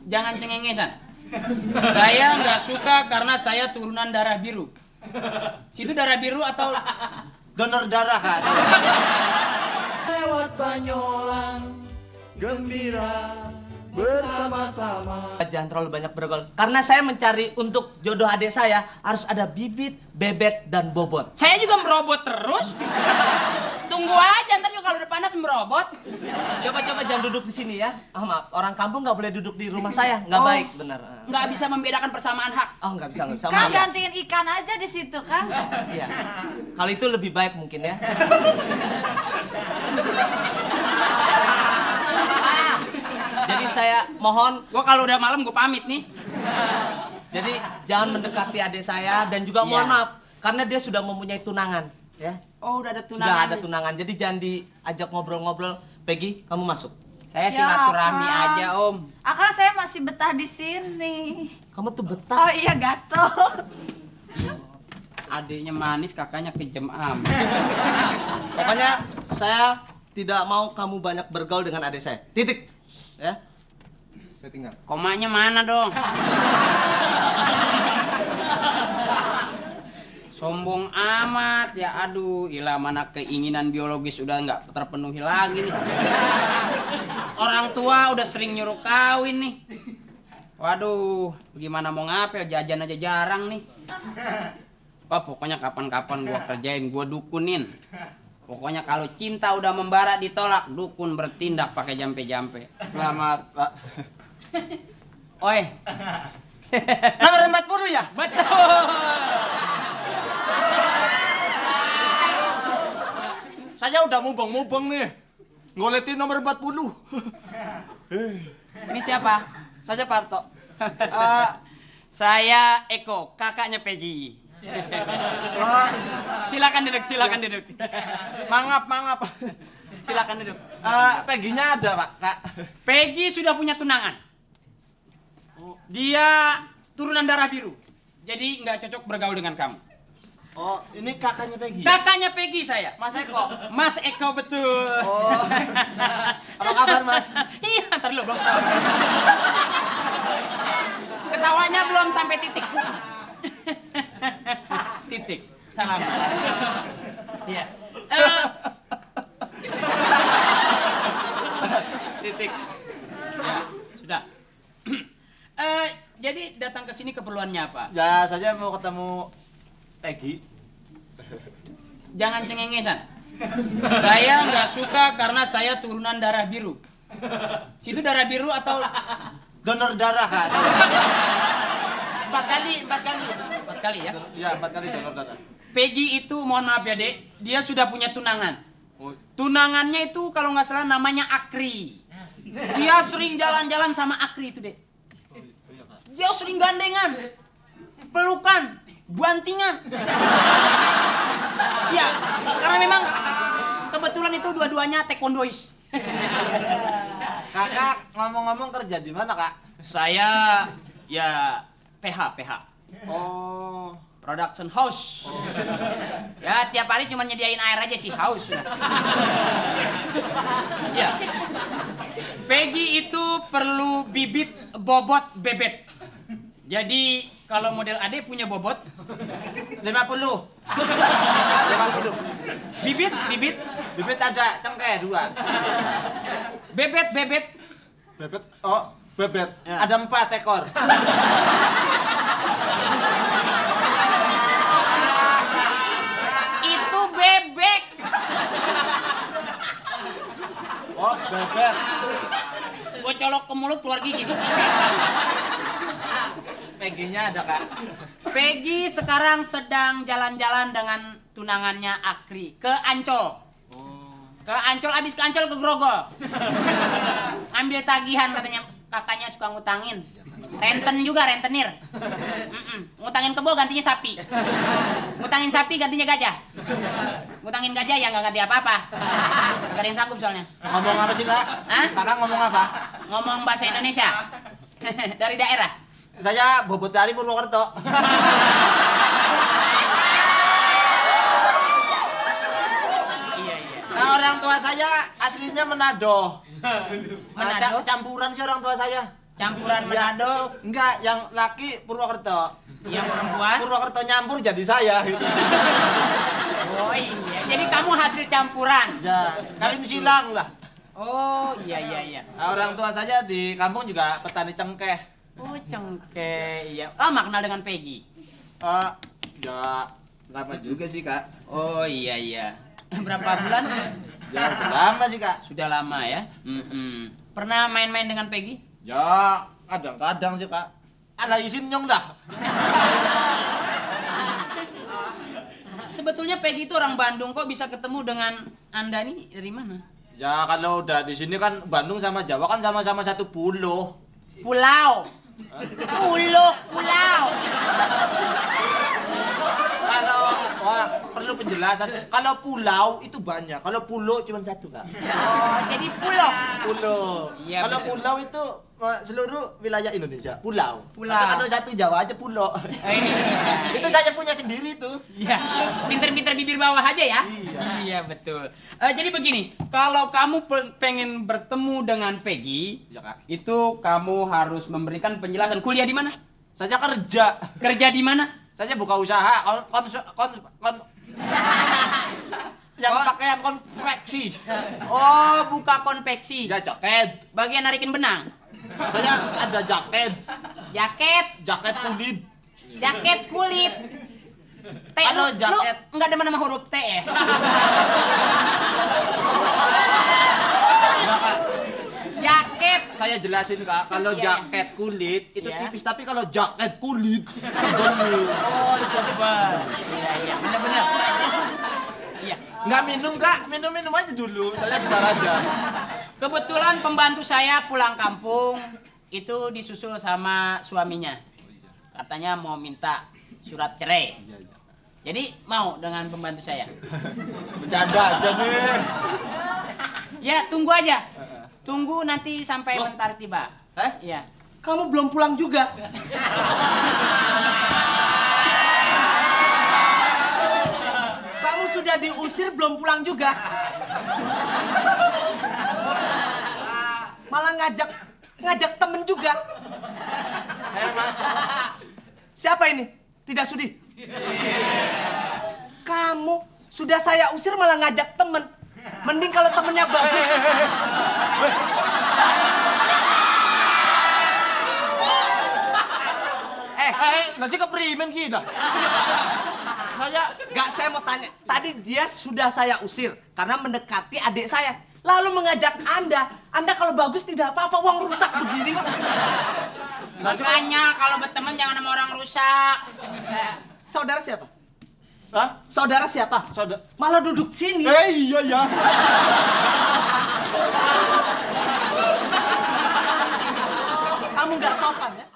Jangan cengengesan. Saya nggak suka karena saya turunan darah biru. Situ darah biru atau Donor darah, Kak. Lewat Banyolan gembira bersama-sama. Jangan terlalu banyak bergaul. Karena saya mencari untuk jodoh adik saya harus ada bibit, bebet, dan bobot. saya juga merobot terus? Tunggu aja, ntar juga kalau udah panas merobot. Coba jangan duduk di sini ya. Oh, maaf, orang kampung nggak boleh duduk di rumah saya. Nggak Oh. baik, benar. Nggak bisa membedakan persamaan hak. Oh, nggak bisa. Kang Maaf ya. gantiin ikan aja di situ, Kang. Iya. Kalau itu lebih baik mungkin ya. Jadi saya mohon, Gua kalau udah malam gua pamit nih. jadi jangan mendekati adik saya dan juga mohon Iya. maaf karena dia sudah mempunyai tunangan, ya. Oh, udah ada Sudah tunangan. ada tunangan. Jadi jangan diajak ngobrol-ngobrol. Peggy, kamu masuk. Saya Ya, silaturahmi Kang. aja, Om. Akang saya masih betah di sini. Kamu tuh Oh betah. iya, gatel. Adiknya manis, kakaknya kejem am. Pokoknya saya tidak mau kamu banyak bergaul dengan adik saya. Titik. Ya. Saya tinggal. Komanya mana dong? Sombong amat ya, aduh, ilah mana keinginan biologis udah nggak terpenuhi lagi nih. Orang tua udah sering nyuruh kawin nih. Waduh, gimana mau ngapel, jajan aja jarang nih. Wah, pokoknya kapan-kapan gua kerjain, gua dukunin. Pokoknya kalau cinta udah membara ditolak, dukun bertindak pakai jampe-jampe. Selamat, Pak. Oi, Nomor 40 ya? betul. Saya udah mubeng-mubeng nih. Ngoletin nomor 40. Ini siapa? Saya Parto. Saya Eko, kakaknya Peggy. Oh, Silakan duduk. mangap. Silakan duduk. Peginya ada, Pak, Kak. Peggy sudah punya tunangan. Dia turunan darah biru. Jadi nggak cocok bergaul dengan kamu. Oh, ini kakaknya Pegi. Kakaknya Peggy saya. Mas Eko. Mas Eko, betul. Oh. Apa kabar, Mas? Iya, ntar dulu belum. Ketawanya belum sampai titik. Titik. Salam. Iya. Titik. Ya, sudah. Jadi datang ke sini keperluannya apa? Ya, saya mau ketemu Pegi. Jangan cengengesan. Saya nggak suka karena saya turunan darah biru. Situ darah biru atau Donor darah, Kak. 4 kali. 4 kali ya? Iya, 4 kali donor darah. Peggy itu, mohon maaf ya, Dek, dia sudah punya tunangan. Oh, Tunangannya itu kalau nggak salah namanya Akri. Dia sering jalan-jalan sama Akri itu, Dek. Dia sering gandengan, pelukan, bantingan. Iya, karena memang kebetulan itu dua-duanya taekwondois. Kakak ngomong-ngomong kerja di mana, Kak? Saya ya PH. Oh. Production house. Ya, tiap hari cuma nyediain air aja sih, haus sudah. Ya. Peggy itu perlu bibit, bobot, bebet. Jadi kalau model Ade punya bobot 50. 50. bibit, Bibit ada cengkeh 2. bebet. Bebet. Oh, bebet. Ya. Ada 4 ekor. Itu bebek. Oh, bebet. Gue colok ke mulut keluar gigi. Peginya ada, Kak. Peggy sekarang sedang jalan-jalan dengan tunangannya Akri ke Ancol. Ke Ancol, abis ke Ancol ke Grogol. Ambil tagihan katanya, kakaknya suka ngutangin. Renten juga, rentenir. Ngutangin kebo gantinya sapi. Ngutangin sapi gantinya gajah. Ngutangin gajah ya nggak ganti apa-apa. Nggak ada yang sanggup soalnya. Ngomong apa sih, Kak? Hah? Kakak ngomong apa? Ngomong bahasa Indonesia. Dari daerah. Saya Bobot Sari Purwokerto. Iya. Nah, orang tua saya aslinya Manado. Manado? Campuran sih orang tua saya. Campuran Manado, Enggak, yang laki Purwokerto. yang perempuan. Purwokerto nyampur jadi saya gitu. Oh iya, jadi kamu hasil campuran. Ya, kawin silang lah. Oh iya iya iya. Nah, orang tua saya di kampung juga petani cengkeh. Oh cengkeh, iya. Lama kenal dengan Peggy. Ya lama juga sih kak. Oh iya iya. Berapa bulan? Ya udah lama sih kak. Sudah lama ya. Pernah main-main dengan Peggy? Ya kadang-kadang sih kak. Ada izin nyong dah. Sebetulnya Peggy itu orang Bandung, kok bisa ketemu dengan Anda nih dari mana? Ya kalau udah di sini kan Bandung sama Jawa kan sama-sama satu pulau. Pulau. Pulau. Kalau wah perlu penjelasan. Kalau pulau itu banyak. Kalau pulau cuma satu kak. Oh, jadi pulau. Pulau. Iya, Kalau bener. pulau itu seluruh wilayah Indonesia. Pulau. Pulau. Tapi kalau satu Jawa aja pulau. Itu saya punya sendiri tuh. Iya, pinter-pinter bibir bawah aja ya. Iya betul. Jadi begini, kalau kamu pengen bertemu dengan Peggy, Ya kak. itu kamu harus memberikan penjelasan. Kuliah di mana? Saya kerja. Kerja di mana? Saya buka usaha yang Oh. pakaian konveksi. Oh, buka konveksi. Ya jaket. Bagian narikin benang. Saya ada jaket, Jaket, jaket kulit. jaket kulit. T, Kalau lu jaket- nggak demen sama huruf T ya? Ya, Kak. Jaket. Saya jelasin kak, kalau Iya. jaket kulit itu Iya. tipis, tapi kalau jaket kulit tebel. Oh, tebal. Iya, iya, benar-benar. Iya. Nggak minum kak, minum aja dulu. Saya bentar aja. Kebetulan pembantu saya pulang kampung itu disusul sama suaminya. Katanya mau minta surat cerai. Jadi mau dengan pembantu saya. Bercanda aja nih. Ya tunggu aja. Tunggu nanti sampai Loh? bentar tiba. Iya. Kamu belum pulang juga. Kamu sudah diusir belum pulang juga. Malah ngajak temen juga. Mas. Siapa ini? Tidak sudi. Kamu sudah saya usir malah ngajak temen. Mending kalau temennya bagus. Nasi keprimen kita. Saya mau tanya. Tadi dia sudah saya usir karena mendekati adik saya. Lalu mengajak Anda kalau bagus tidak apa-apa, uang rusak begini. Makanya kalau berteman jangan sama orang rusak. Saudara siapa? Hah? Saudara siapa? Saudara. Malah duduk sini. Iya ya. Kamu nggak sopan ya?